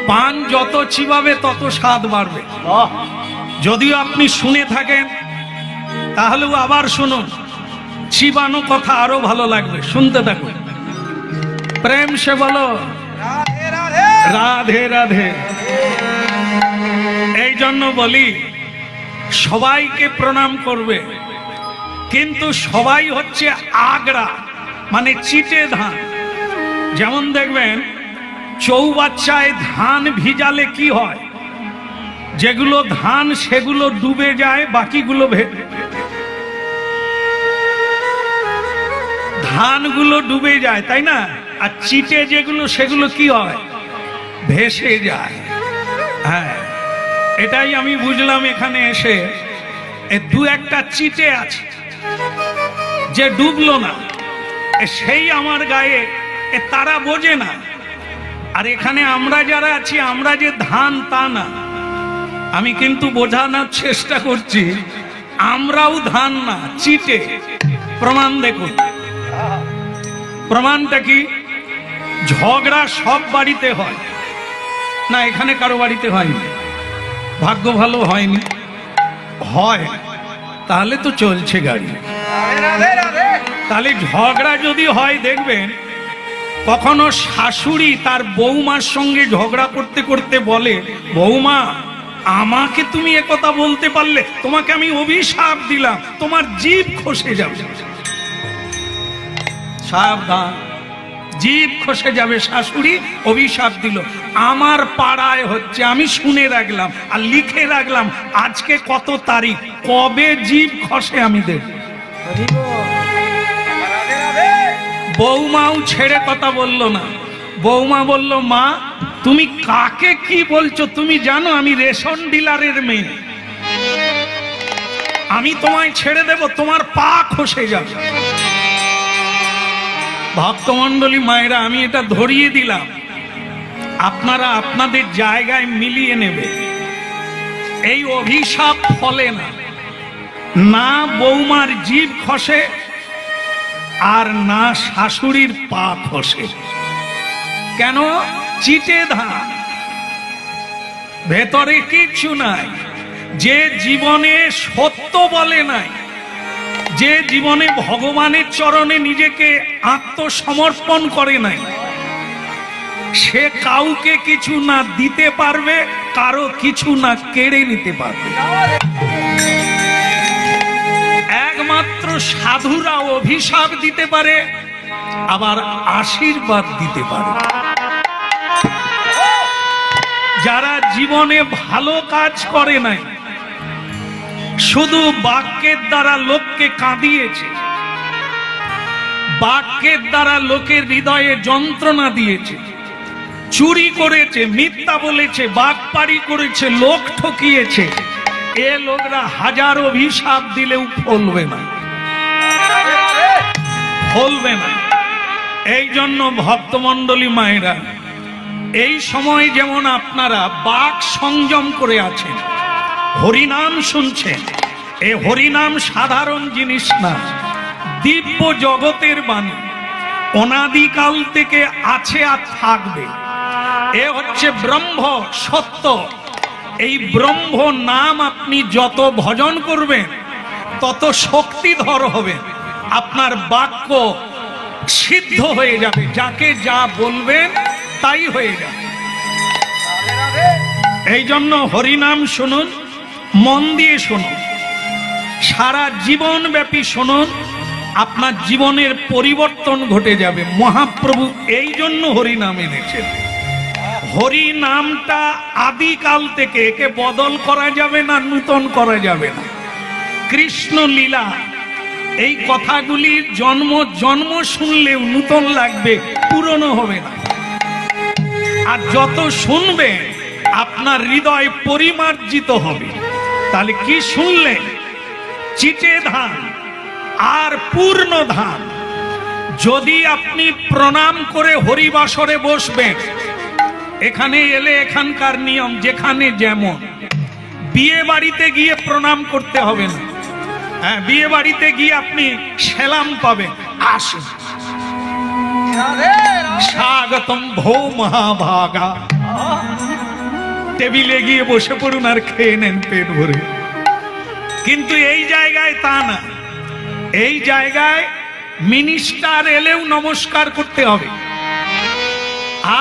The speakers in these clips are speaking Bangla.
পান যত চিবাবে তত স্বাদ বাড়বে। যদিও আপনি শুনে থাকেন তাহলেও আবার শুনুন, চিবানো কথা আরো ভালো লাগবে, শুনতে থাকুন। প্রেম সে বলো রাধে রাধে। এই জন্য বলি সবাইকে প্রণাম করবে, কিন্তু সবাই হচ্ছে আগড়া, মানে চিটে ধান। যেমন দেখবেন চৌবাচ্চায় ধান ভিজালে কি হয়, যেগুলো ধান সেগুলো ডুবে যায়, বাকিগুলো ধানগুলো ডুবে যায়, তাই না? আর চিটে যেগুলো সেগুলো কি হয়, ভেসে যায়। হ্যাঁ, এটাই আমি বুঝলাম এখানে এসে। দু একটা চিটে আছে যে ডুবলো না, সেই আমার গায়ে, তারা বোঝে না। আর এখানে আমরা যারা আছি, আমরা যে ধান তা না। আমি কিন্তু বোঝানোর চেষ্টা করছি, আমরাও ধান না, চিটে। প্রমাণ দেখুন। প্রমাণটা কি? ঝগড়া সব বাড়িতে হয় না, এখানে কারো বাড়িতে হয়নি, ভাগ্য ভালো হয়নি। হয় তাহলে তো চলছে গাড়ি। তাহলে ঝগড়া যদি হয়, দেখবেন কখনো শাশুড়ি তার বৌমার সঙ্গে ঝগড়া করতে করতে বলে, বৌমা আমাকে তুমি একথা বলতে পারলে, তোমাকে আমি অভিশাপ দিলাম, তোমার জিভ খসে যাবে। সাবধান, জিভ খসে যাবে। শাশুড়ি অভিশাপ দিল। আমার পাড়ায় হচ্ছে, আমি শুনে রাখলাম আর লিখে রাখলাম, আজকে কত তারিখ, কবে জিভ খসে আমি দেব। বৌমাও ছেড়ে কথা বলল না। বৌমা বলল, মা তুমি কাকে কি বলছো? তুমি জানো আমি রেশন ডিলারের মেয়ে, আমি তোমায় ছেড়ে দেব, তোমার পা খসে যাবে। ভক্তমণ্ডলী মায়েরা, আমি এটা ধরিয়ে দিলাম, আপনারা আপনাদের জায়গায় মিলিয়ে নেবে। এই অভিশাপ ফলে না, না বৌমার জিভ খসে আর না শাশুড়ির পা খসে। কেন? চিটে ধান, ভেতরে কিচ্ছু নাই। যে জীবনে সত্য বলে নাই, যে জীবনে ভগবানের চরণে নিজেকে আত্মসমর্পণ করে নাই, সে কাউকে কিছু না দিতে পারবে, কারো কিছু না কেড়ে নিতে পারবে। একমাত্র সাধুরা অভিশাপ দিতে পারে, আবার আশীর্বাদ দিতে পারে। যারা জীবনে ভালো কাজ করে নাই, শুধু বাক্যের দ্বারা লোককে কাঁদিয়েছে, বাক্যের দ্বারা লোকের হৃদয়ে যন্ত্রণা দিয়েছে, চুরি করেছে, মিথ্যা বলেছে, বাকপাড়ি করেছে, লোক ঠকিয়েছে, এ লোকরা হাজার অভিশাপ দিলেও ফলবে না, ফলবে না। এই জন্য ভক্তমণ্ডলী মায়েরা, এই সময় যেমন আপনারা বাক সংযম করে আছেন, হরিনাম শুনছেন, এই হরিনাম সাধারণ জিনিস না, দিব্য জগতের বাণী, অনাদিকাল থেকে আছে আর থাকবে। এ হচ্ছে ব্রহ্ম সত্য। এই ব্রহ্ম নাম আপনি যত ভজন করবেন তত শক্তিধর হবে, আপনার বাক্য সিদ্ধ হয়ে যাবে, যাকে যা বলবেন তাই হয়ে যাবে। এই জন্য হরিনাম শুনুন, মন দিয়ে শুনুন, সারা জীবন ব্যাপী শুনুন, আপনার জীবনের পরিবর্তন ঘটে যাবে। মহাপ্রভু এই জন্য হরিনাম এনেছেন। হরি নামটা আদিকাল থেকে, একে বদল করা যাবে না, নূতন করা যাবে না। কৃষ্ণ লীলা, এই কথাগুলির জন্ম জন্ম শুনলেও নূতন লাগবে, পুরনো হবে না। আর যত শুনবে আপনার হৃদয় পরিমার্জিত হবে। তাহলে কি শুনলেন? চিটে ধান আর পূর্ণ ধান। যদি আপনি প্রণাম করে হরিবাসরে বসবেন, এখানে এলে এখানকার নিয়ম যেখানে যেমন, বিয়ে বাড়িতে গিয়ে প্রণাম করতে হবে না। হ্যাঁ, বিয়ে বাড়িতে গিয়ে আপনি সেলাম পাবেন, আসুন স্বাগতম ভো মহাভাগা, টেবিলে গিয়ে বসে পড়ুন আর খেয়ে নেন পেট ভরে। কিন্তু এই জায়গায় তা না, এই জায়গায় মিনিস্টার এলেও নমস্কার করতে হবে,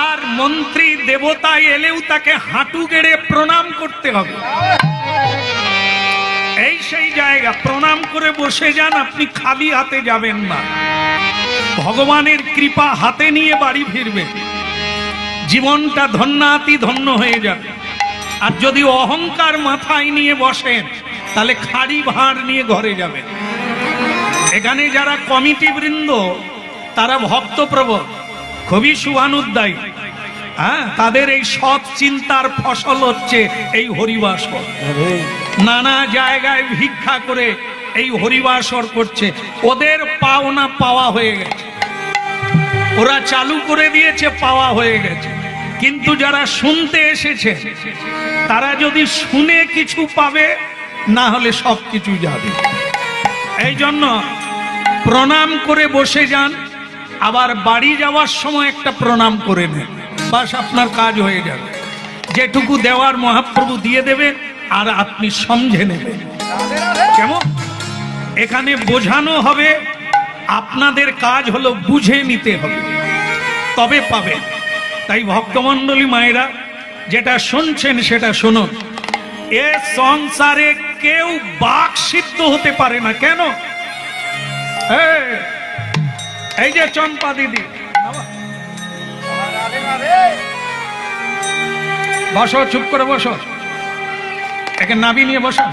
আর মন্ত্রী দেবতা এলেও তাকে হাঁটু গেড়ে প্রণাম করতে হবে। এই সেই জায়গা, প্রণাম করে বসে যান, আপনি খালি হাতে যাবেন না, ভগবানের কৃপা হাতে নিয়ে বাড়ি ফিরবেন, জীবনটা ধন্যাতি ধন্য হয়ে যাবে। আর যদি অহংকার মাথায় নিয়ে বসেন তাহলে খাড়ি ভাঁড় নিয়ে ঘরে যাবেন। এখানে যারা কমিটি বৃন্দ তারা ভক্তপ্রবণ, খুবই শুভানুদ্দায়ী, হ্যাঁ, তাদের এই সৎ চিন্তার ফসল হচ্ছে এই হরিবাসর। নানা জায়গায় ভিক্ষা করে এই হরিবাসর করছে, ওদের পাওনা পাওয়া হয়ে গেছে, ওরা চালু করে দিয়েছে, পাওয়া হয়ে গেছে। কিন্তু যারা শুনতে এসেছে তারা যদি শুনে কিছু পাবে, না হলে সব কিছু যাবে। এই জন্য প্রণাম করে বসে যান, আবার বাড়ি যাওয়ার সময় একটা প্রণাম করে নেন, বাস আপনার কাজ হয়ে যাবে। যেটুকু দেওয়ার মহাপ্রভু দিয়ে দেবে, আর আপনি সমঝে নেবেন। কেমন? এখানে বোঝানো হবে, আপনাদের কাজ হলো বুঝে নিতে হবে, তবে পাবেন। তাই ভক্তমণ্ডলী মায়েরা, যেটা শুনছেন সেটা শুনুন। এ সংসারে কেউ বাক সিদ্ধ হতে পারে না। কেন? এই যে চম্পা দিদি, বসো, চুপ করে বসো, একে নাবি নিয়ে বসো।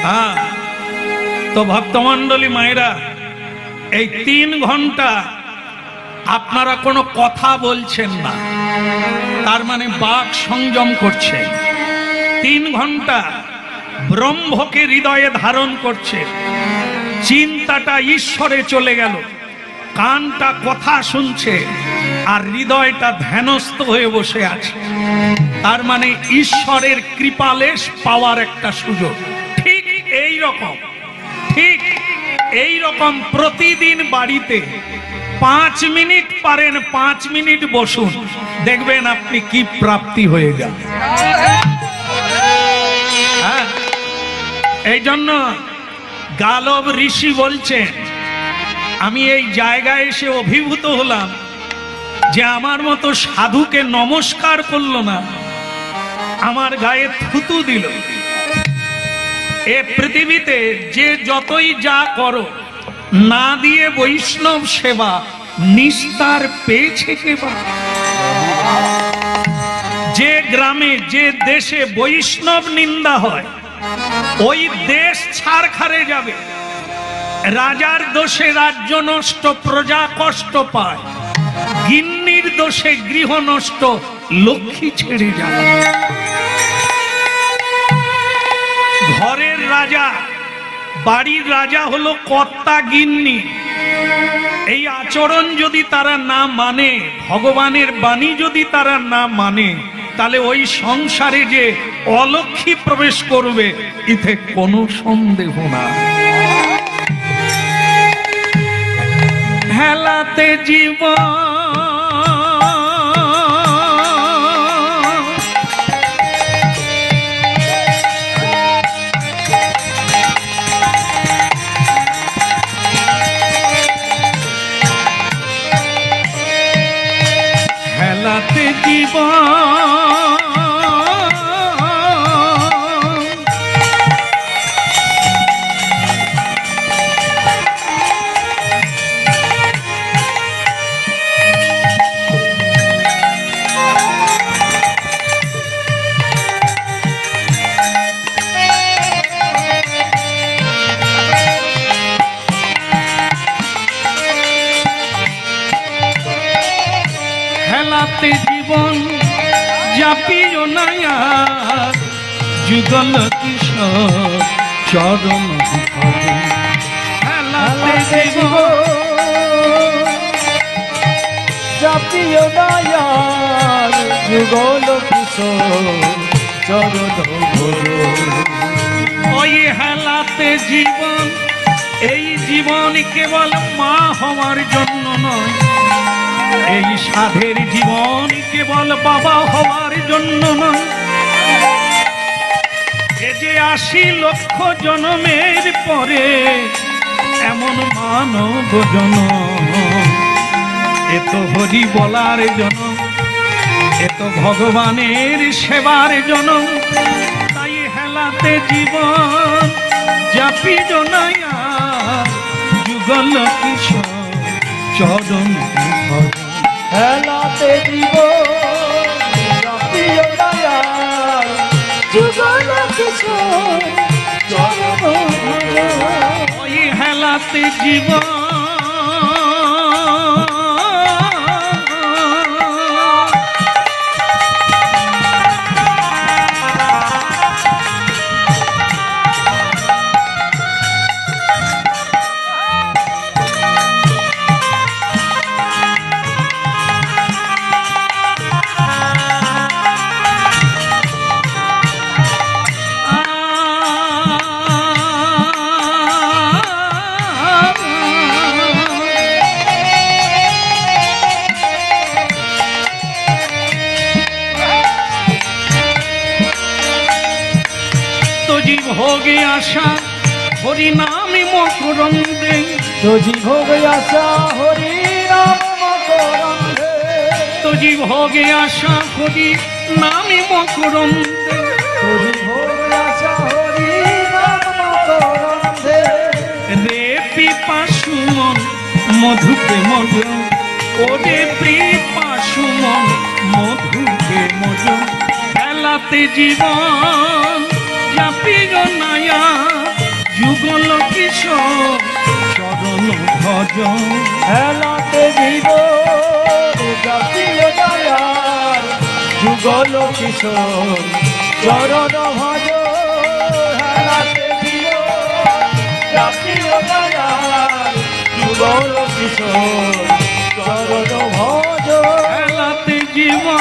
হ্যাঁ, তো ভক্তমণ্ডলী মায়েরা, এই 3 ঘন্টা আপনারা কোনো কথা বলছেন না, তার মানে বাক সংযম করছে। 3 ঘন্টা ব্রহ্মকে হৃদয়ে ধারণ করছে, চিন্তাটা ঈশ্বরে চলে গেল, কানটা কথা শুনছে, আর হৃদয়টা ধ্যানস্থ হয়ে বসে আছে। তার মানে ঈশ্বরের কৃপালেশ পাওয়ার একটা সুযোগ। ঠিক এই রকম প্রতিদিন বাড়িতে 5 মিনিট পারেন, 5 মিনিট বসুন, দেখবেন আপনি কি প্রাপ্তি হয়ে যাবে। হ্যাঁ, এই জন্য গালব ঋষি বলছেন, আমি এই জায়গায় এসে অভিভূত হলাম যে আমার মতো সাধুকে নমস্কার করলো না, আমার গায়ে থুতু দিল। এ পৃথিবীতে যে যতই যা করো, না দিয়ে বৈষ্ণব সেবা নিস্তার পেয়েছে কেবা। যে গ্রামে, যে দেশে বৈষ্ণব নিন্দা হয়, ওই দেশ ছারখারে যাবে। রাজার দোষে রাজ্য নষ্ট, প্রজা কষ্ট পায়, গিন্নির দোষে গৃহ নষ্ট, লক্ষ্মী ছেড়ে যায়। ঘরের রাজা, বাড়ির রাজা হলো কর্তা গিন্নি। এই আচরণ যদি তারা না মানে, ভগবানের বাণী যদি তারা না মানে, তাহলে ওই সংসারে যে অলক্ষ্মী প্রবেশ করবে, এতে কোনো সন্দেহ না। হেলাতে জীবন হেলাতে জীবন জীবন জাপিও না যুগল কিশোর চরণ হেলাতে জীবন জাপিও না যুগল কিশোর চরণ। ওই হেলাতে জীবন, এই জীবন কেবল মা হওয়ার জন্য নয়, এই সাধের জীবন কেবল বাবা হওয়ার জন্য নয়, এ যে ৮০ লক্ষ জন্মের পরে এমন মানব জনম, এ তো হরি বলার জনম, এ তো ভগবানের সেবার জনম। তাই হেলাতে জীবন জাপি জনায়া যুগল কিশোর চরণ, হেলাতে জীবন জাপি জনায়া যুগল কিশোর চরণ, ওই হেলাতে জীবন ভোগে আশা হরি নামে মকরন্দে, তোজি ভোগে আশা হরি নাম মকরন্দে, তোজি ভোগে আশা হরি নামে মকরন্দে, তোজি ভোগে আশা হরি নাম মকরন্দে, রে পিপাসু মন মধুকে মজ, ও রে পিপাসু মন মধুকে মজ, হেলাতে জীবন জাপি জনায়া যুগল কিশোর চরণ ভজ, হেলাতে জীবন জাপি জনায়া যুগল কিশোর চরণ ভজ, হেলাতে জীবন জাপি জনায়া যুগল কিশোর চরণ ভজ, হেলাতে জীবন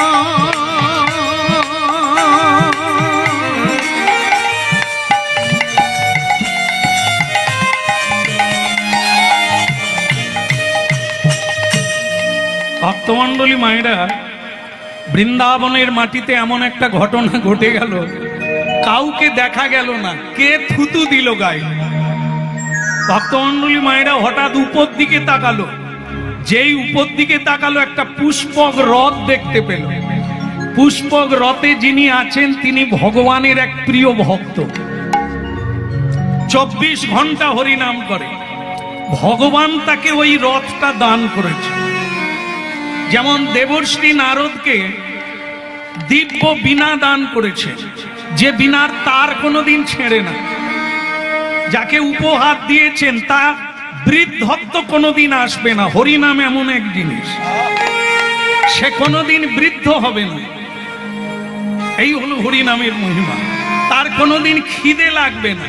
ভক্তমণ্ডলী মায়েরা, বৃন্দাবনের মাটিতে এমন একটা ঘটনা ঘটে গেল, কাউকে দেখা গেল না, কে থুতু দিল গায়ে। ভক্তমণ্ডলী মায়েরা হঠাৎ উপর দিকে তাকালো, যেই উপর দিকে তাকালো একটা পুষ্পক রথ দেখতে পেল। পুষ্পক রথে যিনি আছেন তিনি ভগবানের এক প্রিয় ভক্ত, ২৪ ঘন্টা হরিনাম করে। ভগবান তাকে ওই রথটা দান করেছে। যেমন দেবর্ষি নারদকে দিব্য বীণা দান করেছে, যে বীণার তার কোনোদিন ছেড়ে না। যাকে উপহার দিয়েছেন তা বৃদ্ধত্ব কোনোদিন আসবে না। হরিনাম এমন এক জিনিস, সে কোনোদিন বৃদ্ধ হবে না। এই হলো হরিনামের মহিমা। তার কোনোদিন খিদে লাগবে না,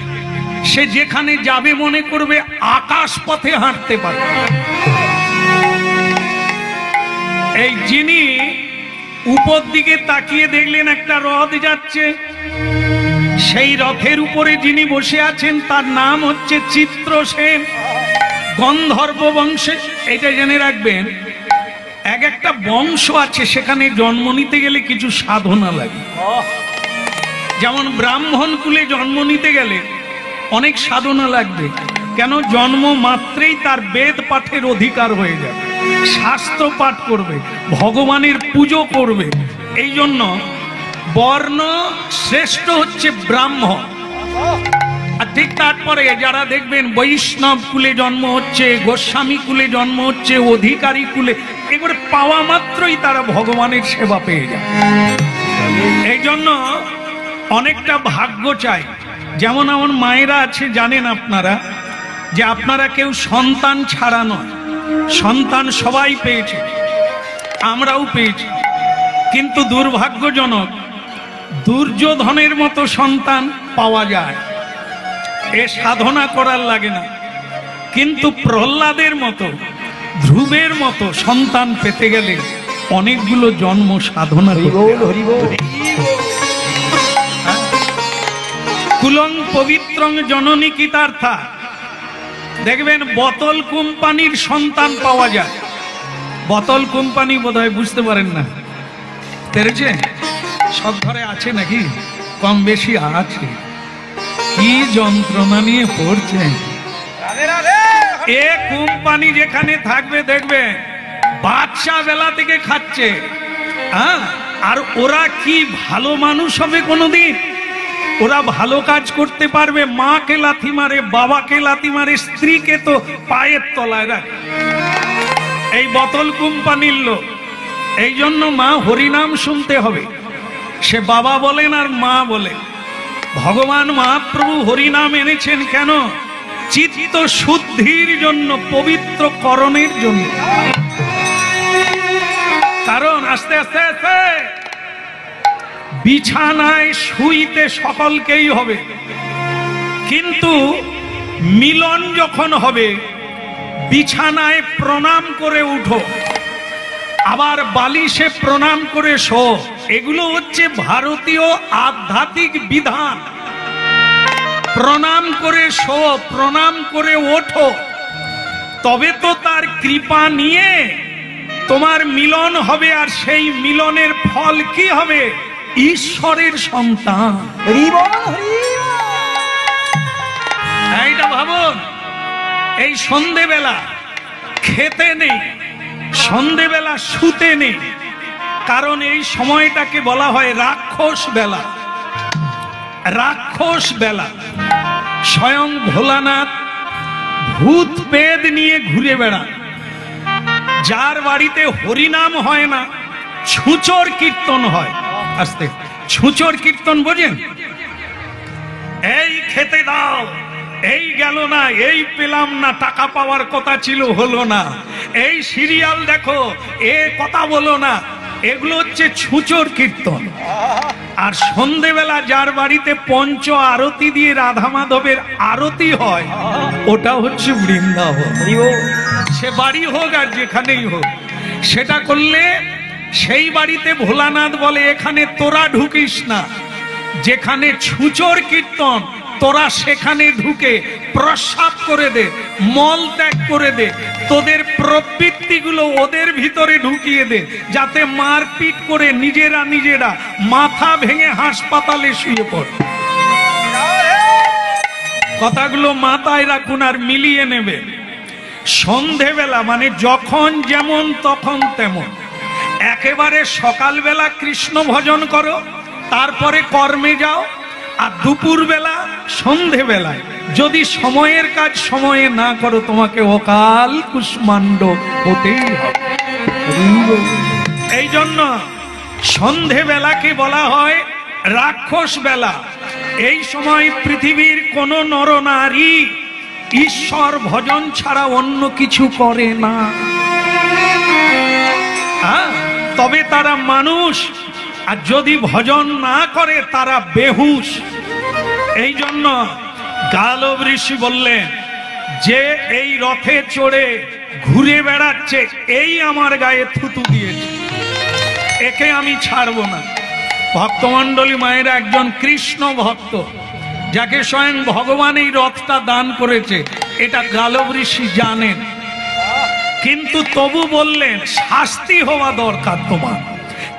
সে যেখানে যাবে মনে করবে আকাশ পথে হাঁটতে পারবে। এই যিনি উপর দিকে তাকিয়ে দেখলেন একটা রথ যাচ্ছে, সেই রথের উপরে যিনি বসে আছেন তার নাম হচ্ছে চিত্রসেন, গন্ধর্ব বংশে। এটা জেনে রাখবেন, এক একটা বংশ আছে সেখানে জন্ম নিতে গেলে কিছু সাধনা লাগে। যেমন ব্রাহ্মণ কুলে জন্ম নিতে গেলে অনেক সাধনা লাগবে। কেন? জন্ম মাত্রেই তার বেদ পাঠের অধিকার হয়ে যাবে, শাস্ত্র পাঠ করবে, ভগবানের পুজো করবে। এই জন্য বর্ণ শ্রেষ্ঠ হচ্ছে ব্রাহ্মণ। আর ঠিক তারপরে যারা দেখবেন বৈষ্ণব কুলে জন্ম হচ্ছে, গোস্বামী কুলে জন্ম হচ্ছে, অধিকারী কুলে, এগুলো পাওয়া মাত্রই তারা ভগবানের সেবা পেয়ে যায়। এই জন্য অনেকটা ভাগ্য চাই। যেমন আমার মায়েরা আছে, জানেন আপনারা যে আপনারা কেউ সন্তান ছাড়া নয়, সন্তান সবাই পেয়েছে, আমরাও পেয়েছি। কিন্তু দুর্ভাগ্যজনক, দুর্যোধনের মতো সন্তান পাওয়া যায়, এ সাধনা করার লাগে না। কিন্তু প্রহ্লাদের মতো, ধ্রুবের মতো সন্তান পেতে গেলে অনেকগুলো জন্ম সাধনা। কুলং পবিত্রং জননী কিতার্থা। দেখবেন বোতল কোম্পানির সন্তান পাওয়া যায়, বোতল কোম্পানি বোধহয় বুঝতে পারেন না, পেরেছে? সব ঘরে আছে নাকি? কম বেশি আছে। কি যন্ত্রণা নিয়ে পড়ছে। এ কোম্পানি যেখানে থাকবে দেখবে বাচ্চা বেলা থেকে খাচ্ছে, হ্যাঁ? আর ওরা কি ভালো মানুষ হবে কোনোদিন? ওরা ভালো কাজ করতে পারবে? মাকে লাথি মারে, বাবাকে লাথি মারে, স্ত্রীকে তো পায়ের তলায় রাখে। এই বোতল কোম্পানির লোক। এই জন্য মা হরিনাম শুনতে হবে, সে বাবা বলেন আর মা বলেন। ভগবান মহাপ্রভু হরিনাম এনেছেন কেন? চিত্ত শুদ্ধির জন্য, পবিত্র করণের জন্য। কারণ আস্তে আস্তে আস্তে বিছানায় শুইতে সকলকেই হবে, কিন্তু মিলন যখন হবে বিছানায় প্রণাম করে উঠো, আবার বালিশে প্রণাম করে শো। এগুলো হচ্ছে ভারতীয় আধ্যাত্মিক বিধান। প্রণাম করে শো, প্রণাম করে ওঠো, তবে তো তার কৃপা নিয়ে তোমার মিলন হবে। আর সেই মিলনের ফল কি হবে? ঈশ্বরের সন্তান। এইটা ভাবুন। এই সন্ধেবেলা খেতে নেই, সন্ধেবেলা শুতে নেই, কারণ এই সময়টাকে বলা হয় রাক্ষস বেলা। রাক্ষস বেলা। স্বয়ং ভোলানাথ ভূত পেদ নিয়ে ঘুরে বেড়ান। যার বাড়িতে হরিনাম হয় না, ছুঁচোর কীর্তন হয়। আস্তে, ছুঁচোর কীর্তন বোঝেন? এই খেতে দাও, এই গেল না, এই পেলাম না, টাকা পাওয়ার কথা ছিল হলো না, এই সিরিয়াল দেখো, এ কথা বলো না, এগুলো হচ্ছে ছুঁচোর কীর্তন। আর সন্ধেবেলা যার বাড়িতে পঞ্চ আরতি দিয়ে রাধা মাধবের আরতি হয়, ওটা হচ্ছে বৃন্দাবন। সে বাড়ি হোক আর যেখানেই হোক, সেটা করলে সেই বাড়িতে ভোলানাথ বলে এখানে তোরা ঢুকিস না। যেখানে ছুঁচোর কীর্তন তোরা সেখানে ঢুকে প্রস্রাব করে দে, মল ত্যাগ করে দে, তোদের প্রবৃত্তিগুলো ওদের ভিতরে ঢুকিয়ে দে, যাতে মারপিট করে নিজেরা মাথা ভেঙে হাসপাতালে শুয়ে পড়ে। কথাগুলো মাথায় রাখুন আর মিলিয়ে নেবে। সন্ধেবেলা মানে যখন যেমন তখন তেমন। একেবারে সকালবেলা কৃষ্ণ ভজন করো, তারপরে কর্মে যাও। আর দুপুর বেলা, সন্ধেবেলায় যদি সময়ের কাজ সময়ে না করো, তোমাকে অকাল কুষ্মাণ্ড হতেই হবে। এই জন্য সন্ধেবেলাকে বলা হয় রাক্ষস বেলা। এই সময় পৃথিবীর কোন নরনারী ঈশ্বর ভজন ছাড়া অন্য কিছু করে না। তবে তারা মানুষ, আর যদি ভজন না করে তারা বেহুশ। এই জন্য গালব ঋষি বললেন যে এই রথে চড়ে ঘুরে বেড়াচ্ছে, এই আমার গায়ে থুতু দিয়েছে, একে আমি ছাড়বো না। ভক্তমণ্ডলী মায়ের একজন কৃষ্ণ ভক্ত, যাকে স্বয়ং ভগবান এই রথটা দান করেছে, এটা গালব ঋষি জানেন, কিন্তু তবু বললেন শাস্তি হওয়া দরকার তোমার।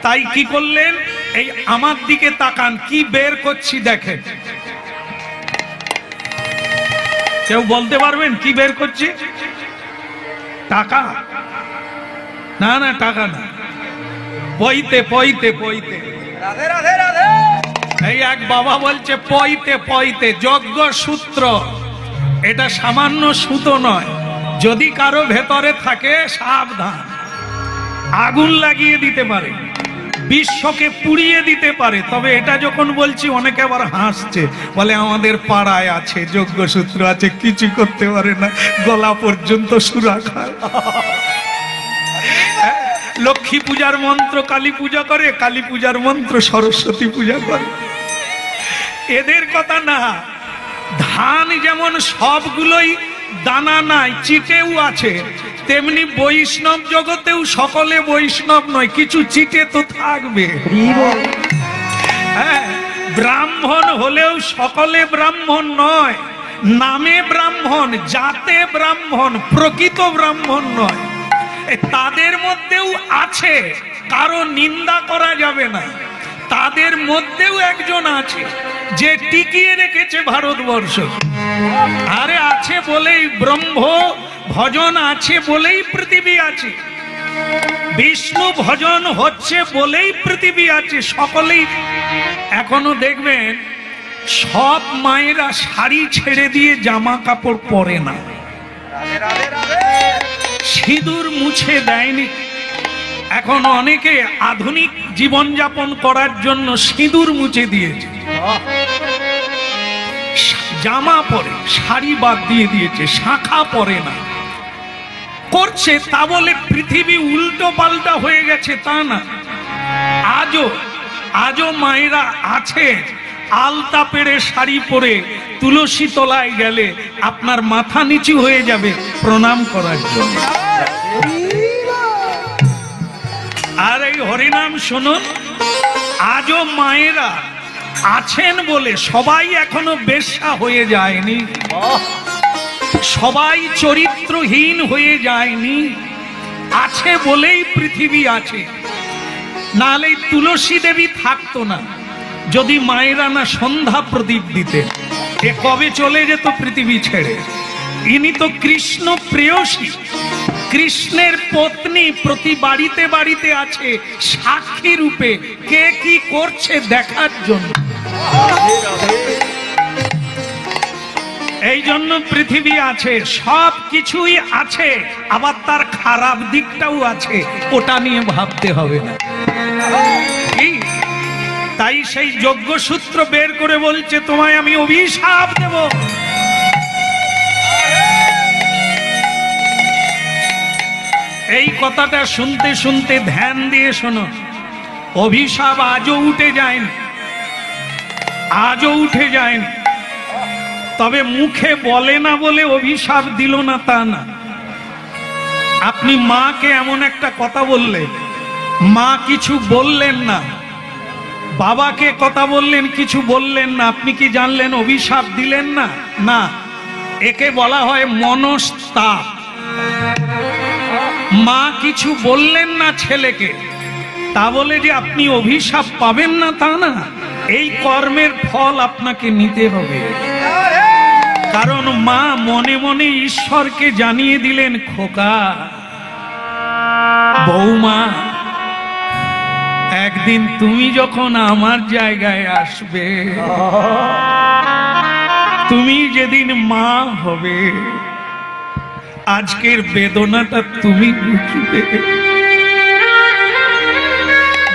তাই কি করলেন? এই আমার দিকে তাকান, কি বের করছি দেখেন। কেউ বলতে পারবেন কি বের করছি? টাকা? না না, টাকা না, পইতে পইতে পইতে। রাধে রাধে রাধে। এই এক বাবা বলছে পইতে পইতে, যজ্ঞ সূত্র। এটা সামান্য সুতো নয়, যদি কারো ভেতরে থাকে সাবধান, আগুন লাগিয়ে দিতে পারে, বিশ্বকে পুড়িয়ে দিতে পারে। তবে এটা যখন বলছি অনেকে আবার হাসছে, বলে আমাদের পাড়ায় আছে, যজ্ঞসূত্র আছে, কিছু করতে পারে না, গলা পর্যন্ত সুরা খায়। লক্ষ্মী পূজার মন্ত্র কালী পূজা করে, কালী পূজার মন্ত্র সরস্বতী পূজা করে। এদের কথা না। ধান যেমন সবগুলোই দানা নাই, চিটেও আছে, তেমনি বৈষ্ণব জগতেও সকলে বৈষ্ণব নয়, কিছু চিটে তো থাকবে। হ্যাঁ, ব্রাহ্মণ হলেও সকলে ব্রাহ্মণ নয়, নামে ব্রাহ্মণ, জাতে ব্রাহ্মণ, প্রকৃত ব্রাহ্মণ নয়। তাদের মধ্যেও আছে, কারো নিন্দা করা যাবে না, তাদের মধ্যেও একজন আছে যে টিকিয়ে রেখেছে ভারতবর্ষ। আরে আছে বলেই ব্রহ্ম ভজন আছে বলেই পৃথিবী আছে, বিষ্ণু ভজন হচ্ছে বলেই পৃথিবী আছে। সকলেই এখনো দেখবেন সব মায়েরা শাড়ি ছেড়ে দিয়ে জামা কাপড় পরে না, সিঁদুর মুছে দেয়নি। এখন অনেকে আধুনিক জীবনযাপন করার জন্য সিঁদুর মুছে দিয়েছে, জামা পরে, শাড়ি বাদ দিয়ে দিয়েছে, শাখা পরে না করছে। তা বলে পৃথিবী উল্টো পাল্টা হয়ে গেছে তা না। আজও মায়েরা আছে আলতা পেড়ে শাড়ি পরে তুলসী তলায় গেলে আপনার মাথা নিচু হয়ে যাবে প্রণাম করার জন্য। আর এই হরিনাম শুনুন, আজও মায়েরা আছেন বলে সবাই এখনো বেশ্যা হয়ে যায়নি, সবাই চরিত্রহীন হয়ে যায়নি, আছে বলেই পৃথিবী আছে। নাহলে তুলসী দেবী থাকতো না যদি মায়েরা না সন্ধ্যা প্রদীপ দিতে, এ কবে চলে যেত পৃথিবী ছেড়ে। ইনি তো কৃষ্ণ প্রেয়সী, কৃষ্ণের পত্নী, প্রতি বাড়িতে বাড়িতে আছে সাক্ষী রূপে, কে কি করছে দেখার জন্য। এই জন্য পৃথিবী আছে, সব কিছুই আছে, আবার তার খারাপ দিকটাও আছে, ওটা নিয়ে ভাবতে হবে না। তাই সেই যজ্ঞসূত্র বের করে বলছে তোমায় আমি অভিশাপ দেব। এই কথাটা শুনতে শুনতে ধ্যান দিয়ে শোনো, অভিশাপ আজও উঠে যায়নি, আজও উঠে যায়নি। তবে মুখে বলে না বলে অভিশাপ দিল না তা না। আপনি মাকে এমন একটা কথা বললেন, মা কিছু বললেন না, বাবাকে কথা বললেন কিছু বললেন না, আপনি কি জানলেন অভিশাপ দিলেন না? না, একে বলা হয় মনস্তাপ। মা কিছু বললেন না ছেলেকে, তা বলে যে আপনি অভিশাপ পাবেন না তা না। এই কর্মের ফল আপনাকে নিতে হবে। কারণ মা মনে মনে ঈশ্বরকে জানিয়ে দিলেন, খোকা, বৌমা, একদিন তুমি যখন আমার জায়গায় আসবে, তুমি যেদিন মা হবে, আজকের বেদনাটা তুমি বুঝবে।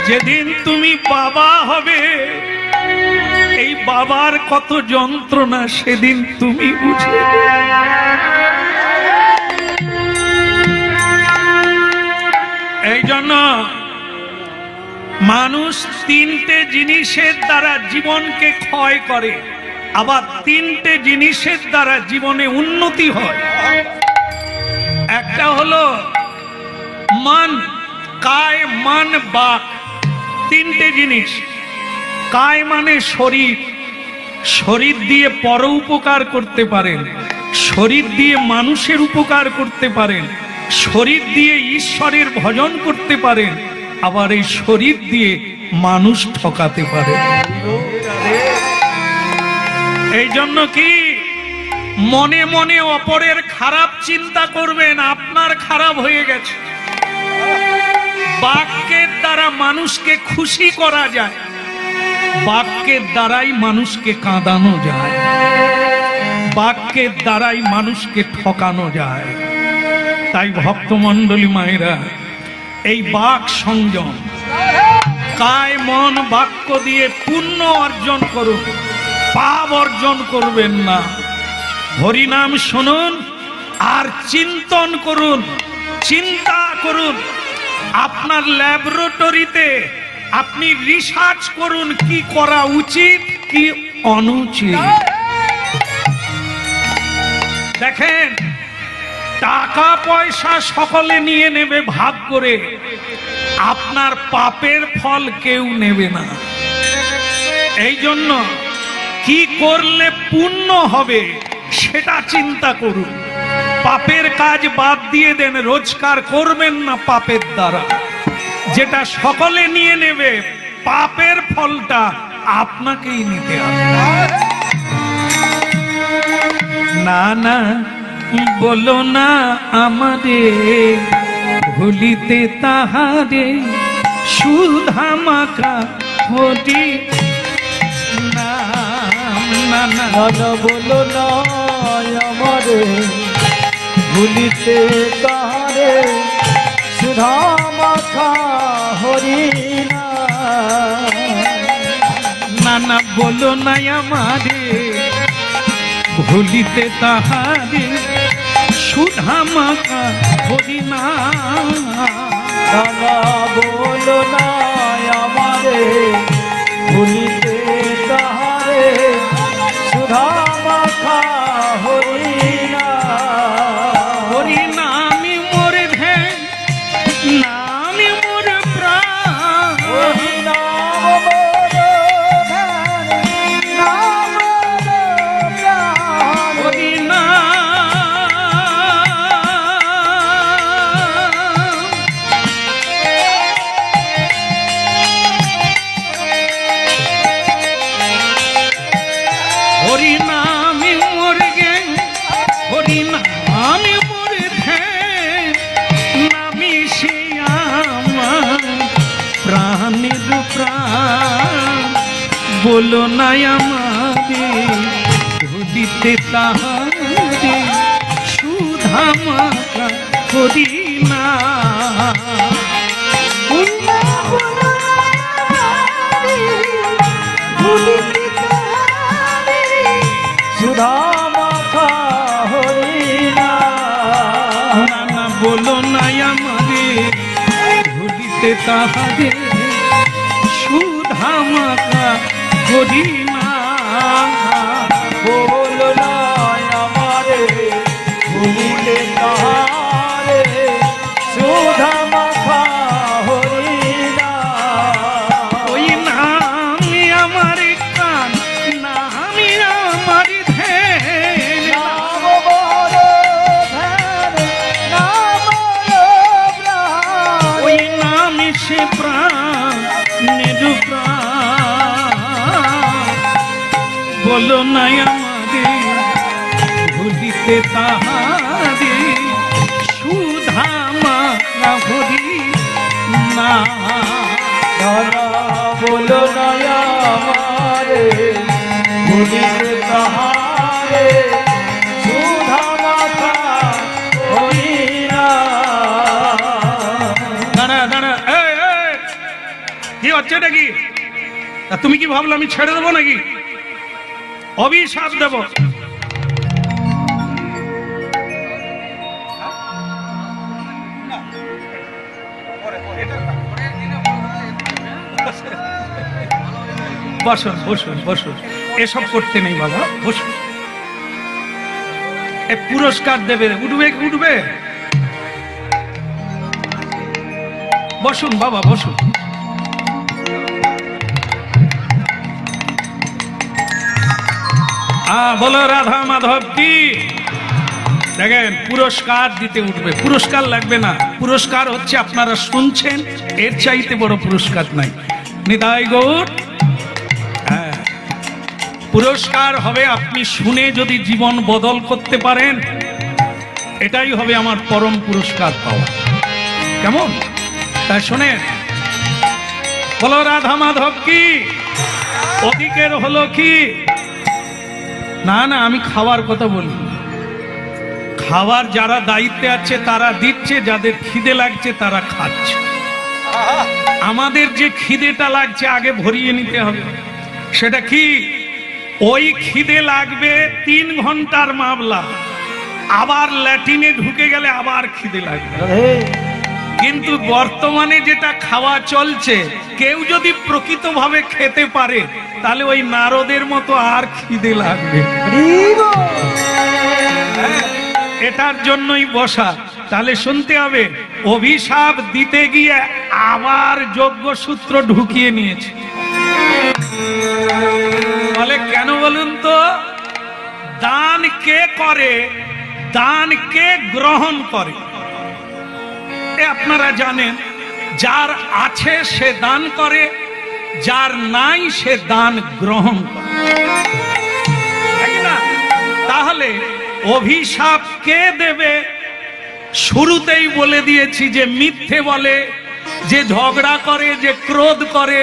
যেদিন তুমি বাবা হবে, এই বাবার কত যন্ত্রণা সেদিন তুমি বুঝবে। এই জন্য মানুষ তিনটে জিনিসের দ্বারা জীবনকে ক্ষয় করে, আবার তিনটে জিনিসের দ্বারা জীবনে উন্নতি হয়। একটা হলো মন, কায়, মন, বাক, তিনটে জিনিস। কায় মানে শরীর, শরীর দিয়ে পর উপকার করতে পারেন, শরীর দিয়ে মানুষের উপকার করতে পারেন, শরীর দিয়ে ঈশ্বরের ভজন করতে পারেন, আবার এই শরীর দিয়ে মানুষ ঠকাতে পারে। এই জন্য কি মনে মনে অপরের খারাপ চিন্তা করবেন, আপনার খারাপ হয়ে গেছে। বাক্যের দ্বারা মানুষকে খুশি করা যায়, বাক্যের দ্বারাই মানুষকে কাঁদানো যায়, বাক্যের দ্বারাই মানুষকে ঠকানো যায়। তাই ভক্তমণ্ডলী মায়েরা, এই বাক সংযম, কায় মন বাক্য দিয়ে পুণ্য অর্জন করুন, পাপ অর্জন করবেন না। হরিনাম শুনুন আর চিন্তন করুন, চিন্তা করুন। আপনার ল্যাবরেটরিতে আপনি রিসার্চ করুন কি করা উচিত কি অনুচিত। দেখেন, টাকা পয়সা সকলে নিয়ে নেবে ভাগ করে, আপনার পাপের ফল কেউ নেবে না। এই জন্য কি করলে পুণ্য হবে সেটা চিন্তা করুন, পাপের কাজ বাদ দিয়ে দেন, রোজগার করবেন না পাপের দ্বারা। যেটা সকলে নিয়ে নেবে, পাপের ফলটা আপনাকেই নিতে হবে। না না বলো না আমারে, ভুলিতে তাহারে সুধা মাখা হরি নাম। না না না বলো না আমারে, ভুলিতে তাহারে সুধা মাখা হরি না না বলো না আমারে, ভুলিতে তাহারে সুধা মাখা হরি নাম। না বলো না আমারে, ভুলিতে তাহারে সুধা মাখা হরি হরি নামি মোর ধ্যান, নামি মোর প্রাণ। হরি নাম মোর ধ্যান, নাম মোর প্রাণ। হরি নাম হরি নামি মোর জ্ঞান, হরি নামি মোর ধ্যান, নামি সে আমার প্রাণের প্রাণ। বলো না আমারে, ভুলিতে তাহারে সুধা মাখা হরি নাম। সুধা মাখা হরি না না বলো না আমারে, ভুলিতে তাহারে সুধা মাখা হরি নাম। বলো না আমারে, ভুলিতে তাহারে সুধা মাখা হরি ওই নামি আমার কান, নামি আমার ধ্যান। নাম মোর ধ্যান, নাম মোর প্রাণ। ওই নামি সে প্রাণের প্রাণ। বলো না আমারে, ভুলিতে তাহারে সুধা মাখা হরি নাম। না বলো না আমারে, ভুলিতে তাহারে সুধা মাখা হরি দাঁড়া দাঁড়া, এই, এই, কি হচ্ছে এটা কি? তা তুমি কি ভাবলো আমি ছেড়ে দেবো নাকি? অভিশাপ দেব। বসুন বসুন বসুন, এসব করতে নেই বাবা, বসুন। এ পুরস্কার দেবে, উঠবে উঠবে, বসুন বাবা বসুন। বলো রাধা মাধব কি? দেখেন পুরস্কার দিতে উঠবে, পুরস্কার লাগবে না, পুরস্কার হচ্ছে আপনারা শুনছেন, এর চাইতে বড় পুরস্কার নাই। নিতাই গৌর, হ্যাঁ, পুরস্কার হবে আপনি শুনে যদি জীবন বদল করতে পারেন, এটাই হবে আমার পরম পুরস্কার পাওয়া। কেমন? তাই শোনেন, বলো রাধা মাধব কি? ওদিকের হলো কি? না না, আমি খাওয়ার কথা বলি। খাওয়ার যারা দায়িত্বে আছে তারা দিচ্ছে, যাদের খিদে লাগছে তারা খাচ্ছে। আমাদের যে খিদেটা লাগছে আগে ভরিয়ে নিতে হবে। সেটা কি? ওই খিদে লাগবে 3 ঘন্টার মামলা, আবার ল্যাটিনে ঢুকে গেলে আবার খিদে লাগবে। কিন্তু বর্তমানে যেটা খাওয়া চলছে, কেউ যদি প্রকৃতভাবে খেতে পারে তাহলে ওই নারদের মতো আর খিদে লাগবে। এটার জন্যই বসা। তাহলে শুনতে হবে, অভিশাপ দিতে গিয়ে আবার যজ্ঞসূত্র ঢুকিয়ে নিয়েছে। বলে কেন বলুন তো? দান কে করে দানকে গ্রহণ করে। আপনারা জানেন, যার আছে সে দান করে, যার নাই সে দান গ্রহণ করে, তাই না? তাহলে অভিশাপ কে দেবে? শুরুতেই বলে দিয়েছি যে মিথ্যে বলে, যে ঝগড়া করে, যে ক্রোধ করে,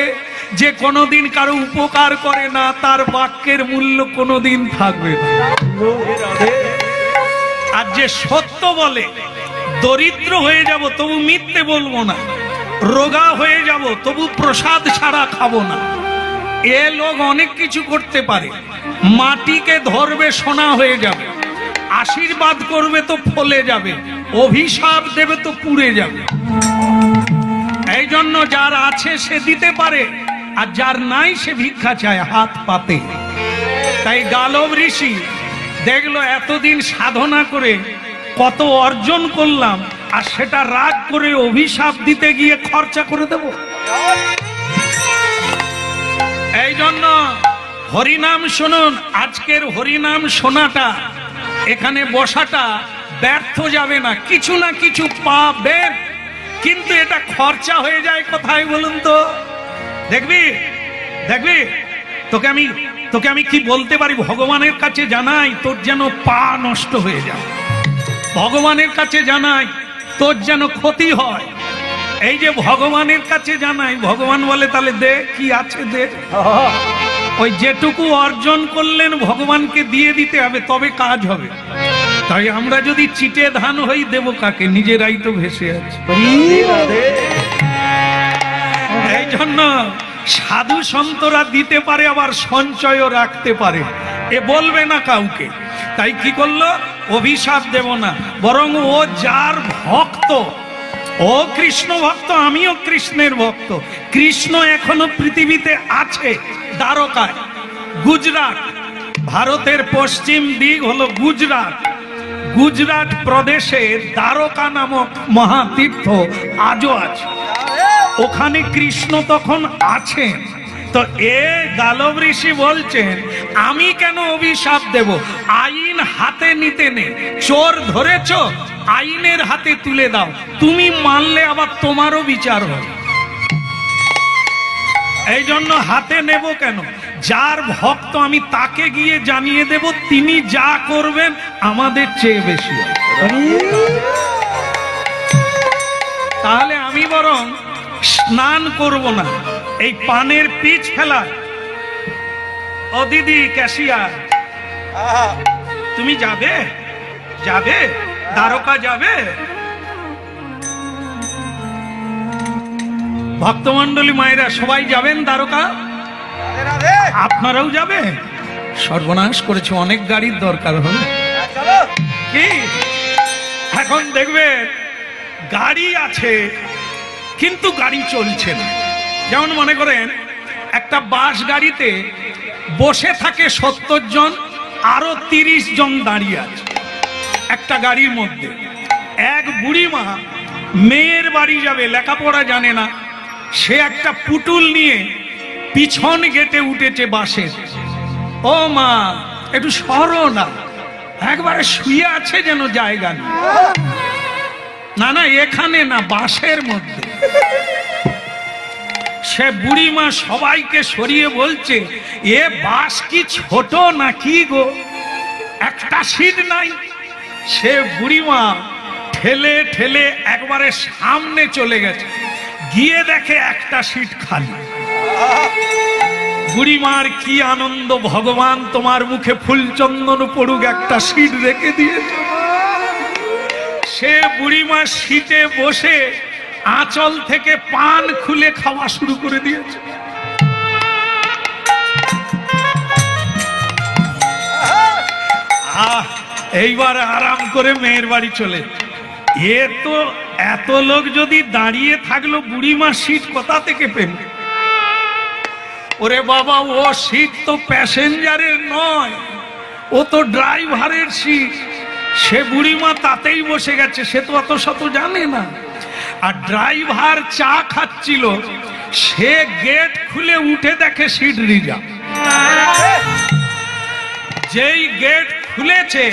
যে কোনোদিন কারো উপকার করে না, তার বাক্যের মূল্য কোনোদিন থাকবে না। আর যে সত্য বলে, দরিদ্র হয়ে যাব তবু মিথ্যে বলবো না, রোগা হয়ে যাব তবু প্রসাদ ছাড়া খাবো না, এ লোক অনেক কিছু করতে পারে। মাটিকে ধরবে সোনা হয়ে যাবে, আশীর্বাদ করবে তো ফলে যাবে, অভিশাপ দেবে তো পুড়ে যাবে। এই জন্য যার আছে সে দিতে পারে, আর যার নাই সে ভিক্ষা চায় হাত পাতে। তাই গালব ঋষি দেখলো এতদিন সাধনা করে কত অর্জন করলাম, আর সেটা রাগ করে অভিশাপ দিতে গিয়ে খরচা করে দেব। এই জন্য হরিনাম শুনুন। আজকের হরিনাম শোনাটা, এখানে বসাটা ব্যর্থ যাবে না, কিছু না কিছু পাবেন, কিন্তু এটা খরচা হয়ে যায় কোথায় বলুন তো? দেখবি দেখবি, তোকে আমি কি বলতে পারি? ভগবানের কাছে জানাই তোর যেন পা নষ্ট হয়ে যায়, ভগবানের কাছে জানাই তোর যেন ক্ষতি হয়। এই যে ভগবানের কাছে জানাই, ভগবান বলে তাহলে দে, কি আছে দে। ওই যেটুকু অর্জন করলেন ভগবানকে দিয়ে দিতে হবে, তবে কাজ হবে। তাই আমরা যদি চিটে ধান হই, দেব কাকে? নিজেরাই তো ভেসে আছে। এই জন্য সাধু সন্তরা দিতে পারে, আবার সঞ্চয়ও রাখতে পারে, এ বলবে না কাউকে। তাই কি করলো? অভিশাপ দেব না, বরং ও যার ভক্ত, ও কৃষ্ণ ভক্ত, আমিও কৃষ্ণের ভক্ত। কৃষ্ণ এখনো পৃথিবীতে আছে, দ্বারকায়, গুজরাট, ভারতের পশ্চিম দিক হলো গুজরাট। গুজরাট প্রদেশে দ্বারকা নামক মহাতীর্থ আজও আছে, ওখানে কৃষ্ণ তখন আছেন। তো এ গালব ঋষি বলছেন, আমি কেন অভিশাপ দেব? আইন হাতে নিতে নেই, চোর ধরেছ, আইনের হাতে তুলে দাও, তুমি মানলে আবার তোমারও বিচার হবে। এই জন্য হাতে নেব কেন? যার ভক্ত আমি তাকে গিয়ে জানিয়ে দেব, তিনি যা করবেন আমাদের চেয়ে বেশি। তাহলে আমি বরং স্নান করব না, এই পানের পিচ ফেলা। ও দিদি ক্যাশিয়ার, তুমি যাবে? যাবে দ্বারকা? যাবে? ভক্তমন্ডলী মায়েরা সবাই যাবেন দ্বারকা? আপনারাও যাবে? সর্বনাশ করেছে, অনেক গাড়ির দরকার হল। কি এখন দেখবে গাড়ি আছে কিন্তু গাড়ি চলছে না। যেমন মনে করেন একটা বাস গাড়িতে বসে থাকে 70 জন, আরো 30 জন দাঁড়িয়ে আছে একটা গাড়ির মধ্যে। এক বুড়ি মা মেয়ের বাড়ি যাবে, লেখাপড়া জানে না, সে একটা পুতুল নিয়ে পিছন গেটে উঠেছে বাসের। ও মা, একটু সরো না, একবারে শুয়ে আছে যেন জায়গা নেই। না না, এখানে না, বাসের মধ্যে। সে বুড়িমা সবাইকে সরিয়ে বলছে, এ বাস কি ছোট নাকি গো, একটা সিট নাই। সে বুড়িমা ঠেলে ঠেলে একবারে সামনে চলে গেছে, গিয়ে দেখে একটা সিট খালি। বুড়িমার কি আনন্দ, ভগবান তোমার মুখে ফুল চন্দন পড়ুক, একটা সিট রেখে দিয়েছে। সে বুড়িমা সিটে বসে আঁচল থেকে পান খুলে খাওয়া শুরু করে দিয়েছে। এইবার আরাম করে মেয়ের বাড়ি চলে। এ তো এত লোক যদি দাঁড়িয়ে থাকলো, বুড়িমা সিট কোথা থেকে পেল? ওরে বাবা, ও সিট তো প্যাসেঞ্জারের নয়, ও তো ড্রাইভারের সিট। সে বুড়িমা তাতেই বসে গেছে, সে তো অত শত জানে না। আর ড্রাইভার চা খাচ্ছিল, সে গেট খুলে উঠে দেখে সিট রিজার্ভ। যেই গেট খুলেছে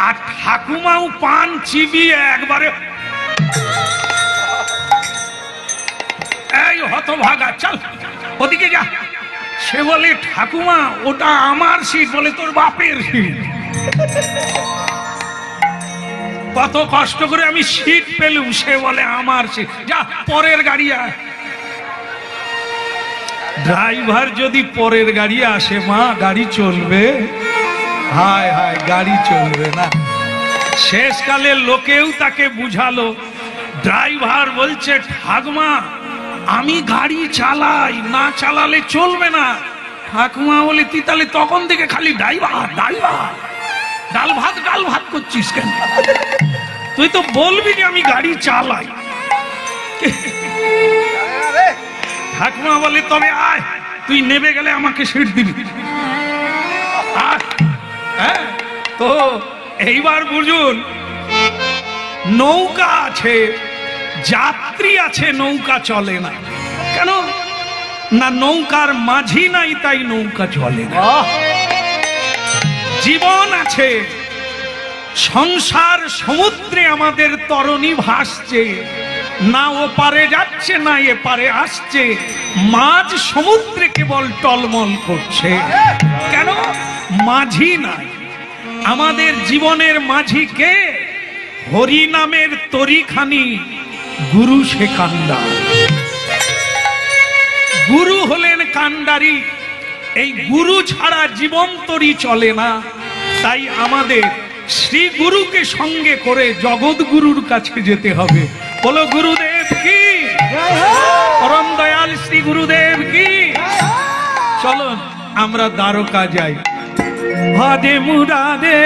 আর ঠাকুমাও পান চিবিয়ে একবারে এই হতভাগা চল ওদিকে যা। সে বলে ঠাকুমা ওটা আমার সিট। বলে তোর বাপের সিট। কত কষ্ট করে আমি সিট পেলুম। সে বলে আমার সিট। যা পরের গাড়ি আয়। ড্রাইভার যদি পরের গাড়ি আসে মা গাড়ি চলবে? হায় হায় গাড়ি চলবে না। শেষকালে লোকেও তাকে বুঝালো। ড্রাইভার বলছে ঠাকুমা আমি গাড়ি চালাই, না চালালে চলবে না। ঠাকুমা বলে তুই তাহলে তখন থেকে খালি ড্রাইভার ড্রাইভার ডাল ভাত করছিস কেন? তুই তো বলবি যে আমি গাড়ি চালাই। ঠাকুমা বলে তবে আয়, তুই নেবে গেলে আমাকে সিট দিবি। হ্যাঁ তো এইবার বুঝুন, নৌকা আছে, যাত্রী আছে, নৌকা চলে না কেন? না নৌকার মাঝি নাই তাই নৌকা চলে না। জীবন আছে, সংসার সমুদ্রে আমাদের তরণী ভাসছে, না ও পারে যাচ্ছে না এ পারে আসছে, মাঝ সমুদ্রে কেবল টলমল করছে। কেন? মাঝি নাই। আমাদের জীবনের মাঝি কে? হরি নামের তরিখানি গুরু সে কান্ডার। গুরু হলেন কান্ডারি। এই গুরু ছাড়া জীবন তরি চলে না। তাই আমাদের শ্রী গুরুকে সঙ্গে করে জগৎ গুরুর কাছে যেতে হবে। বলো গুরুদেব কি, পরম দয়াল শ্রী গুরুদেব কি। চলো আমরা দ্বারকা যাই। হাদে মুরাদে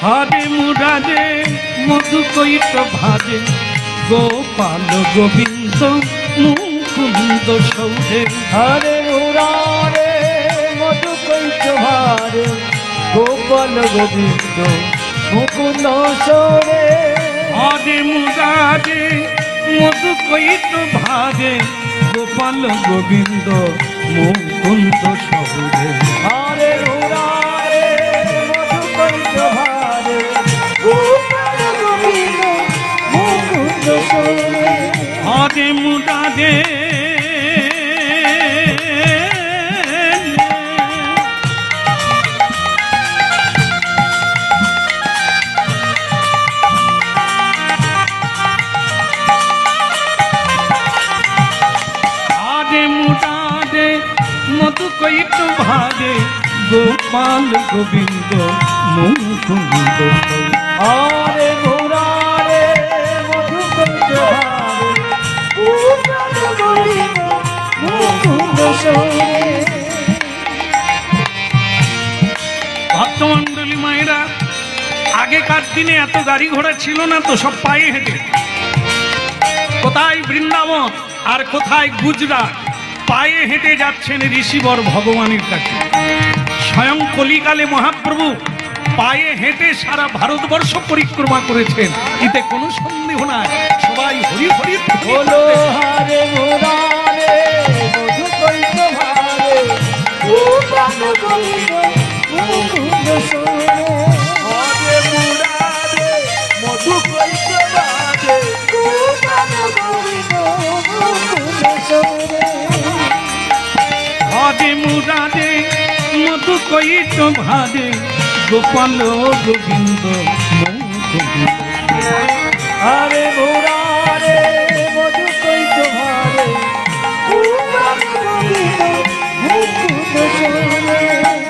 হরে মুরারে মধু কৈত ভাজে গোপাল গোবিন্দ মুকুন্দ সৌধে। হরে মুরারে মধু কৈত ভারে গোপাল গোবিন্দ মুকুন্দ সৌধে। হরে মুরারে মধু কৈত ভাজে গোপাল গোবিন্দ মুকুন্দ সৌধে। হরে মুরারে মধু কৈত ভারে গোপাল গোবিন্দ মুকুন্দ সৌধে। হরে মুরারে মধু কৈত ভারে গোপাল গোবিন্দ মুকুন্দ। হরে মুরারে মধু কৈত ভারে গোপাল গোবিন্দ মুকুন্দ সৌধে। ভক্তমন্ডলী মায়েরা, আগেকার দিনে এত গাড়ি ঘোড়া ছিল না তো, সব পায়ে হেঁটে। কোথায় বৃন্দাবন আর কোথায় গুজরাট, পায়ে হেঁটে যাচ্ছেন ঋষিবর ভগবানের কাছে। স্বয়ং কলিকালে মহাপ্রভু পায়ে হেঁটে সারা ভারতবর্ষ পরিক্রমা করেছেন, এতে কোনো সন্দেহ নাই। সবাই হরি হরি বলো হরে মুরারে মধু কৈত ভারে গোপাল গোবিন্দ মুকুন্দ সৌধে। হরে মুরারে মধু কৈত ভারে গোপাল গোবিন্দ মুকুন্দ সৌধে। হরে মুরারে মধু কৈত ভারে গোপাল গোবিন্দ মুকুন্দ। হরে মুরারে মধু কৈত ভারে গোপাল গোবিন্দ মুকুন্দ সৌধে।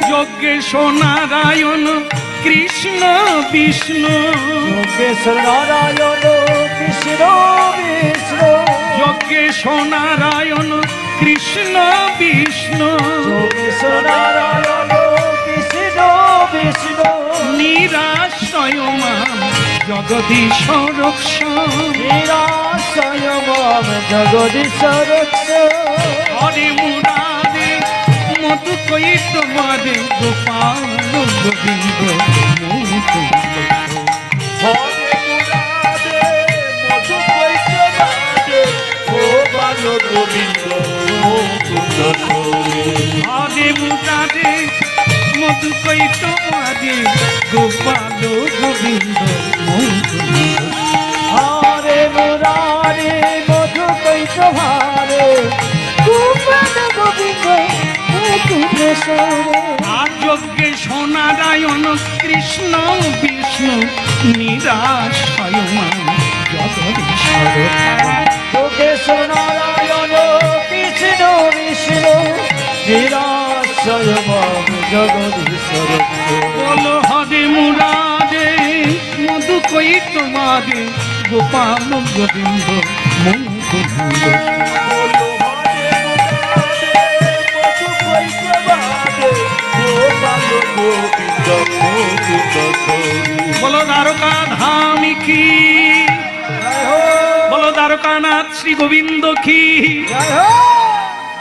যজ্ঞেশ নারায়ণ কৃষ্ণ বিষ্ণু। যোগেশ্বর নারায়ণ কৃষ্ণ বিষ্ণু। যজ্ঞেশ নারায়ণ কৃষ্ণ বিষ্ণু। যোগেশ্বর নারায়ণ কৃষ্ণ বিষ্ণু। নিরাশ্রয় মাম জগদীশ রক্ষণ নিরাশয় মম জগদীশ রক্ষ হরে মুরারে মধু কই তোমারে গোপাল গোবিন্দ মুকুন্দ হরে মুরারে মধু কৈতে রাধে গোপাল গোবিন্দ মুকুন্দ হরে মুরারে মধু কই তোমারে গোপাল গোবিন্দ মুকুন্দ হরে মুরারে মধু কৈতে ভারে গোপাল গোবিন্দ মুকুন্দ আযজ্ঞে সোনারায়ণ কৃষ্ণ বিষ্ণু নিরাশয় জগদীশ যোগেশ্বর নারায়ণ কৃষ্ণ বিষ্ণু নিরাশয় মম জগদীশ্বর বলো হরে মুরারে মধু কই তোমারে গোপাল গোবিন্দ মুকুন্দ বলো দ্বারকা ধাম কি বলো দ্বারকানাথ শ্রী গোবিন্দ কি জয় হোক।